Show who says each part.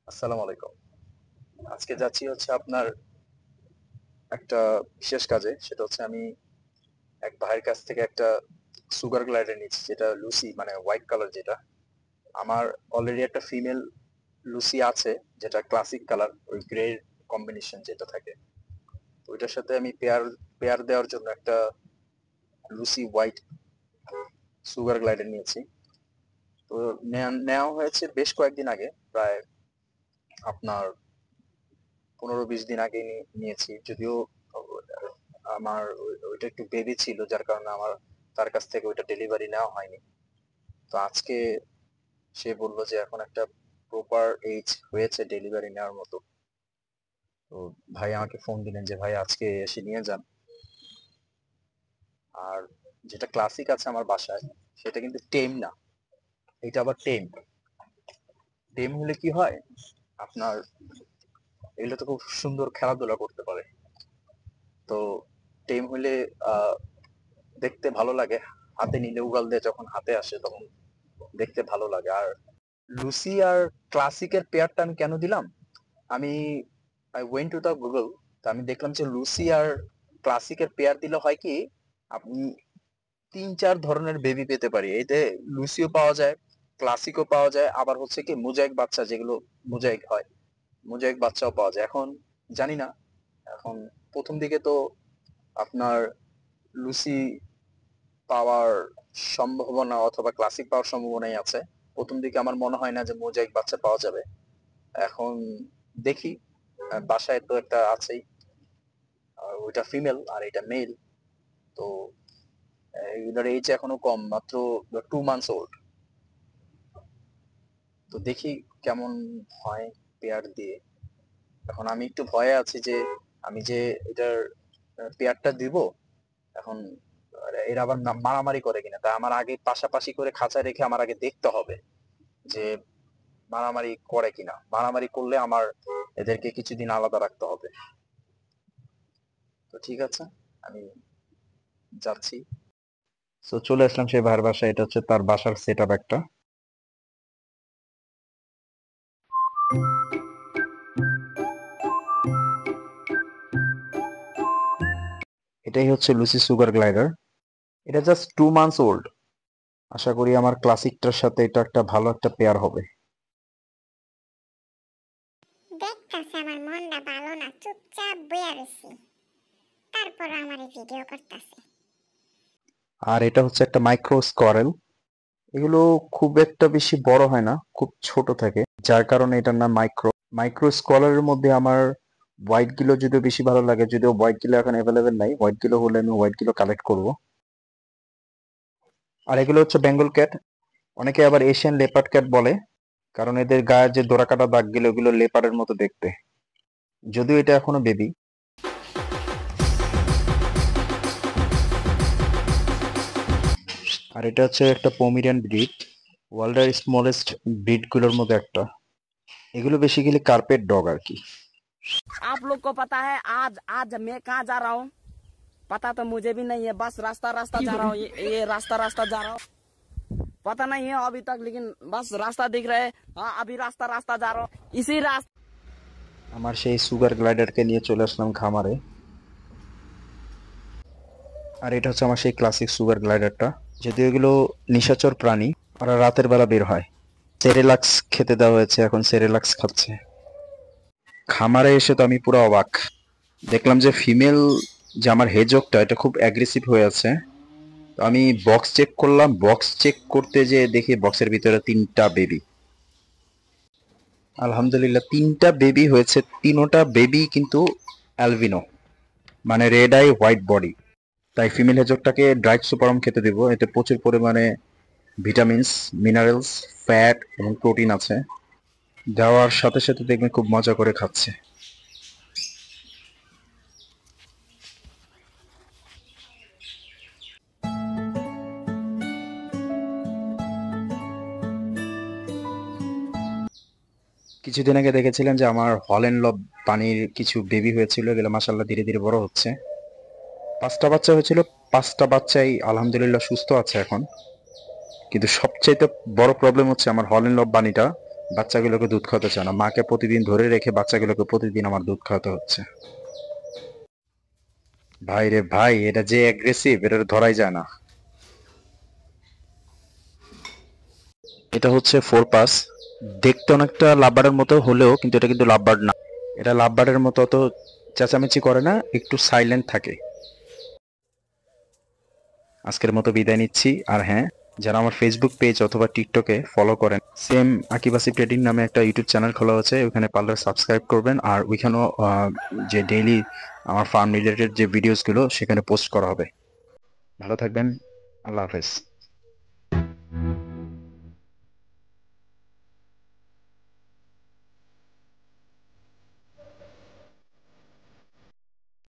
Speaker 1: আসসালামু আলাইকুম। আজকে যাচ্ছি হচ্ছে আপনার একটা বিশেষ কাজে। সেটা হচ্ছে আমি এক ভাইয়ের কাছ থেকে একটা সুগার গ্লাইডার নিচ্ছি, যেটা লুসি মানে হোয়াইট কালার যেটা। আমার অলরেডি একটা ফিমেল লুসি আছে, যেটা ক্লাসিক কালার, ওই গ্রে কম্বিনেশন যেটা থাকে। তো ওইটার সাথে আমি পেয়ার পেয়ার দেওয়ার জন্য একটা লুসি হোয়াইট সুগার গ্লাইডার নিয়েছি। তো নেওয়া হয়েছে বেশ কয়েকদিন আগে, প্রায় আপনার 15-20 দিন আগে নিয়েছি। যদিও আমার ওইটা একটু বেবি ছিল, যার কারণে আমার তার কাছ থেকে ওইটা ডেলিভারি নেওয়া হয়নি। তো আজকে সে বলল যে এখন একটা প্রপার এজ হয়েছে ডেলিভারি নেওয়ার মতো। তো ভাই আমাকে ফোন দিলেন যে ভাই আজকে এসে নিয়ে যান। আর যেটা ক্লাসিক আছে আমার বাসায়, সেটা কিন্তু টেম না, এটা আবার টেম। টেম হলে কি হয় আপনার, এগুলো তো খুব সুন্দর খেলাধুলা করতে পারে। তো টেম হলে আহ দেখতে ভালো লাগে, হাতে নিলে উগাল দিয়ে যখন হাতে আসে তখন দেখতে ভালো লাগে। আর লুসি আর ক্লাসিকের পেয়ারটা আমি কেন দিলাম, আমি I went to the Google. তো আমি দেখলাম যে লুসি আর ক্লাসিকের পেয়ার দিলে হয় কি, আপনি 3-4 ধরনের বেবি পেতে পারি এতে। লুসিও পাওয়া যায়, ক্লাসিকও পাওয়া যায়, আবার হচ্ছে কি মোজাইক বাচ্চা, যেগুলো মোজাইক হয়, মোজাইক বাচ্চাও পাওয়া যায়। এখন জানি না, এখন প্রথম দিকে তো আপনার লুসি পাওয়ার সম্ভাবনা অথবা ক্লাসিক পাওয়ার সম্ভাবনাই আছে। প্রথম দিকে আমার মনে হয় না যে মোজাইক বাচ্চা পাওয়া যাবে। এখন দেখি, বাসায় তো একটা আছেই, ওইটা ফিমেল আর এটা মেল। তো এগুলোর এজ এখনো কম, মাত্র 2 মান্থস ওল্ড। তো দেখি কেমন হয় পেয়ার দিয়ে। এখন আমি একটু ভয়ে আছি যে আমি যে এটার পেয়ারটা দিব, এখন এরা আবার মারামারি করে কিনা। তাই আমার আগে পাশাপাশি করে খাঁচায় রেখে আমার আগে দেখতে হবে যে মারামারি করে কিনা। মারামারি করলে আমার এদেরকে কিছুদিন আলাদা রাখতে হবে। তো ঠিক আছে, আমি যাচ্ছি। তো চলে আসলাম সেই ভাইয়ের বাসায়। এটা হচ্ছে তার বাসার সেট আপ একটা। এটাই হচ্ছে লুসি সুগার গ্লাইডার। এটা জাস্ট 2 মান্থস ওল্ড। আশা করি আমার ক্লাসিকটার সাথে এটা একটা ভালো একটা পেয়ার হবে।
Speaker 2: দেখতাছে আমার মনটা ভালো না, চুপচাপ বইয়া রইছি, তারপর আমার ভিডিও করতেছে।
Speaker 1: আর এটা হচ্ছে একটা মাইক্রো স্কোয়ারেল। এগুলো খুব একটা বেশি বড় হয় না, খুব ছোট থাকে, যার কারণে এটার নাম মাইক্রো। মাইক্রো স্কোয়ারের মধ্যে আমার হোয়াইট গিলো যদিও বেশি ভালো লাগে, যদিও হোয়াইট গিলো এখন অ্যাভেলেবেল নাই। হোয়াইট গিলো হলে আমি হোয়াইট গিলো কালেক্ট করব। আর এগুলো হচ্ছে বেঙ্গল ক্যাট, অনেকে আবার এশিয়ান লেপার্ড ক্যাট বলে, কারণ এদের গায়ের যে ডোরাকাটা দাগগুলো ওগুলো লেপার্ডের মতো দেখতে, যদিও এটা এখনো বেবি। আর এটা হচ্ছে একটা পমিরিয়ান ব্রিড, ওয়ার্ল্ডের স্মলেস্ট ব্রিড গুলোর মধ্যে একটা। এগুলো বেসিক্যালি কার্পেট ডগ আর কি।
Speaker 3: आप लोग को पता है आज आज मैं कहाँ जा रहा हूँ? पता तो मुझे भी नहीं है, बस रास्ता रास्ता जा रहा हूँ, ये रास्ता रास्ता जा रहा हूँ। पता नहीं है अभी तक, लेकिन बस रास्ता दिख रहा है। हाँ, अभी रास्ता रास्ता जा रहा हूँ, इसी रास्ता।
Speaker 1: আমার সেই সুগার গ্লাইডারকে নিয়ে চলে আসলাম খামারে। আর এটা হচ্ছে আমার সেই ক্লাসিক সুগার গ্লাইডারটা। যদিও এগুলো নিশাচর প্রাণী, ওরা রাতের বেলা বের হয়। সেরেলাক্স খেতে দেওয়া হয়েছে, এখন সেরেলাক্স খাচ্ছে। খামারে এসে তো আমি পুরো অবাক, দেখলাম যে ফিমেল যে আমার হেজকটা, এটা খুব অ্যাগ্রেসিভ হয়ে আছে। তো আমি বক্স চেক করলাম, বক্স চেক করতে যে দেখি বক্সের ভিতরে 3টা বেবি। আলহামদুলিল্লাহ 3টা বেবি হয়েছে, 3টা বেবি কিন্তু অ্যালবিনো, মানে রেড আই হোয়াইট বডি। তাই ফিমেল হেজকটাকে ড্রাইড সুপারম খেতে দেবো, এতে প্রচুর পরিমাণে ভিটামিনস, মিনারেলস, ফ্যাট এবং প্রোটিন আছে। দেওয়ার সাথে সাথে দেখবেন খুব মজা করে খাচ্ছে। কিছুদিন আগে দেখেছিলেন যে আমার হল্যান্ড লব পানির কিছু বেবি হয়েছিল, এগুলো মাশাআল্লাহ ধীরে ধীরে বড় হচ্ছে। 5টা বাচ্চা হয়েছিল, 5টা বাচ্চাই আলহামদুলিল্লাহ সুস্থ আছে এখন। কিন্তু সবচাইতে বড় প্রবলেম হচ্ছে আমার হল্যান্ড লব বানিটা বাচ্চাগুলোকে দুধ খাওয়াতে চায় না, মাকে প্রতিদিন ধরে রেখে বাচ্চাগুলোকে প্রতিদিন আমার দুধ খাওয়াতে হচ্ছে। ভাই রে ভাই, এটা যে অ্যাগ্রেসিভ, এটা ধরাই যায় না। এটা হচ্ছে ফোর পাস, দেখতে অনেকটা লাভবার্ডের মতো হলেও কিন্তু এটা কিন্তু লাভবার্ড না। এটা লাভবার্ডের মতো অত চেঁচামেচি করে না, একটু সাইলেন্ট থাকে। আজকের মতো বিদায় নিচ্ছি। আর হ্যাঁ, যারা আমার ফেসবুক পেজ অথবা টিকটকে ফলো করেন, সেম আকিব আসিফ ট্রেডিং নামে একটা ইউটিউব চ্যানেল খোলা আছে, ওখানে পারলে সাবস্ক্রাইব করবেন। আর ওইখানেও যে ডেইলি আমার ফার্ম রিলেটেড যে ভিডিওসগুলো সেখানে পোস্ট করা হবে। ভালো থাকবেন, আল্লাহ হাফেজ।